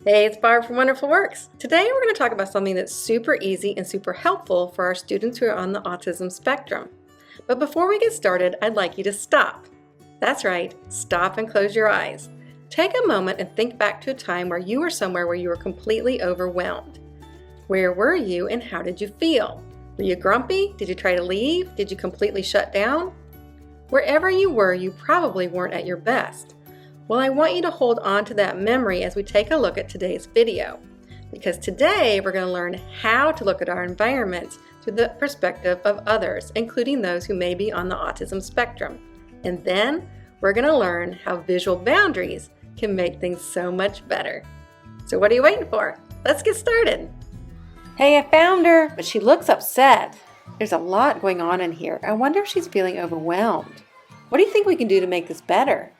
Hey, it's Barb from Wonderful Works. Today we're going to talk about something that's super easy and super helpful for our students who are on the autism spectrum. But before we get started, I'd like you to stop. That's right, stop and close your eyes. Take a moment and think back to a time where you were somewhere where you were completely overwhelmed. Where were you and how did you feel? Were you grumpy? Did you try to leave? Did you completely shut down? Wherever you were, you probably weren't at your best. Well, I want you to hold on to that memory as we take a look at today's video, because today we're going to learn how to look at our environments through the perspective of others, including those who may be on the autism spectrum. And then we're going to learn how visual boundaries can make things so much better. So what are you waiting for? Let's get started. Hey, I found her, but she looks upset. There's a lot going on in here. I wonder if she's feeling overwhelmed. What do you think we can do to make this better?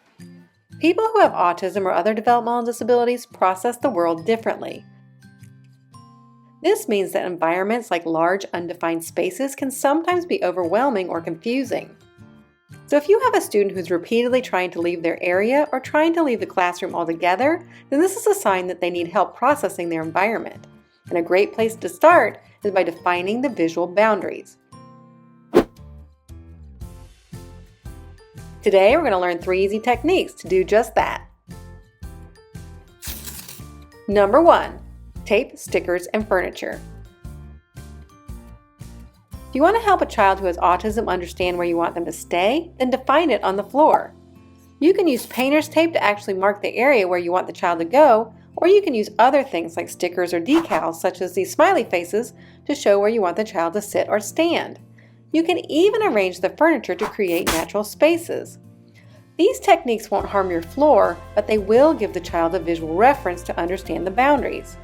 People who have autism or other developmental disabilities process the world differently. This means that environments like large, undefined spaces can sometimes be overwhelming or confusing. So if you have a student who's repeatedly trying to leave their area or trying to leave the classroom altogether, then this is a sign that they need help processing their environment. And a great place to start is by defining the visual boundaries. Today, we're going to learn 3 easy techniques to do just that. Number 1, tape, stickers, and furniture. If you want to help a child who has autism understand where you want them to stay, then define it on the floor. You can use painter's tape to actually mark the area where you want the child to go, or you can use other things like stickers or decals, such as these smiley faces, to show where you want the child to sit or stand. You can even arrange the furniture to create natural spaces. These techniques won't harm your floor, but they will give the child a visual reference to understand the boundaries.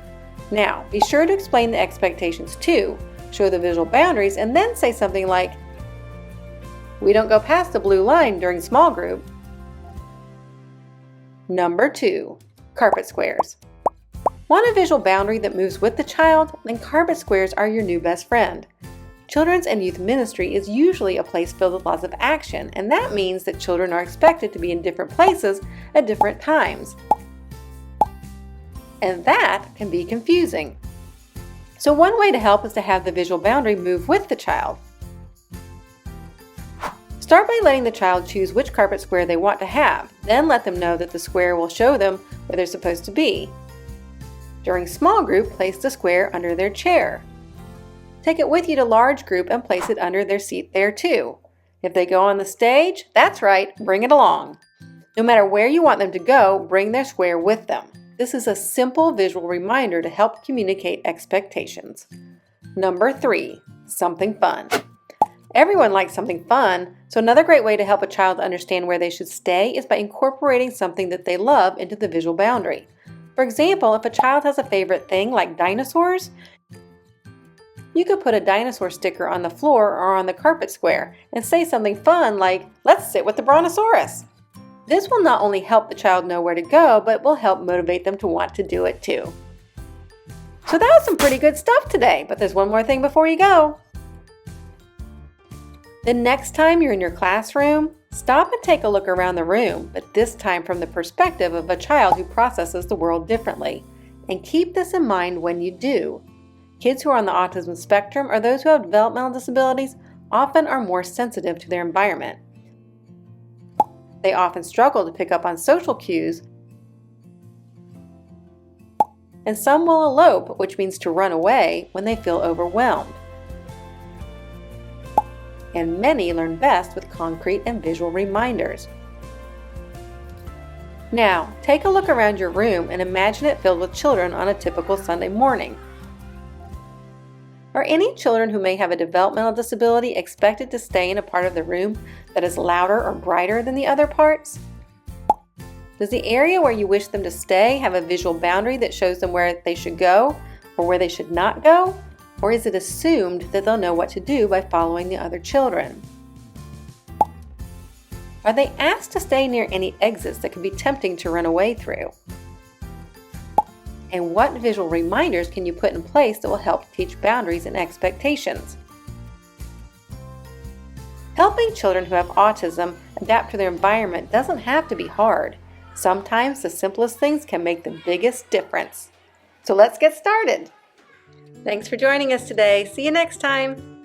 Now, be sure to explain the expectations too, show the visual boundaries, and then say something like, "We don't go past the blue line during small group." Number 2, carpet squares. Want a visual boundary that moves with the child? Then carpet squares are your new best friend. Children's and youth ministry is usually a place filled with lots of action, and that means that children are expected to be in different places at different times. And that can be confusing. So one way to help is to have the visual boundary move with the child. Start by letting the child choose which carpet square they want to have, then let them know that the square will show them where they're supposed to be. During small group, place the square under their chair. Take it with you to large group and place it under their seat there too. If they go on the stage, that's right, bring it along. No matter where you want them to go, bring their square with them. This is a simple visual reminder to help communicate expectations. Number 3, something fun. Everyone likes something fun, so another great way to help a child understand where they should stay is by incorporating something that they love into the visual boundary. For example, if a child has a favorite thing like dinosaurs, you could put a dinosaur sticker on the floor or on the carpet square and say something fun like, "Let's sit with the brontosaurus." This will not only help the child know where to go, but will help motivate them to want to do it too. So that was some pretty good stuff today, but there's one more thing before you go. The next time you're in your classroom, stop and take a look around the room, but this time from the perspective of a child who processes the world differently. And keep this in mind when you do. Kids who are on the autism spectrum or those who have developmental disabilities often are more sensitive to their environment. They often struggle to pick up on social cues, and some will elope, which means to run away, when they feel overwhelmed. And many learn best with concrete and visual reminders. Now, take a look around your room and imagine it filled with children on a typical Sunday morning. Are any children who may have a developmental disability expected to stay in a part of the room that is louder or brighter than the other parts? Does the area where you wish them to stay have a visual boundary that shows them where they should go or where they should not go? Or is it assumed that they'll know what to do by following the other children? Are they asked to stay near any exits that could be tempting to run away through? And what visual reminders can you put in place that will help teach boundaries and expectations? Helping children who have autism adapt to their environment doesn't have to be hard. Sometimes the simplest things can make the biggest difference. So let's get started. Thanks for joining us today. See you next time.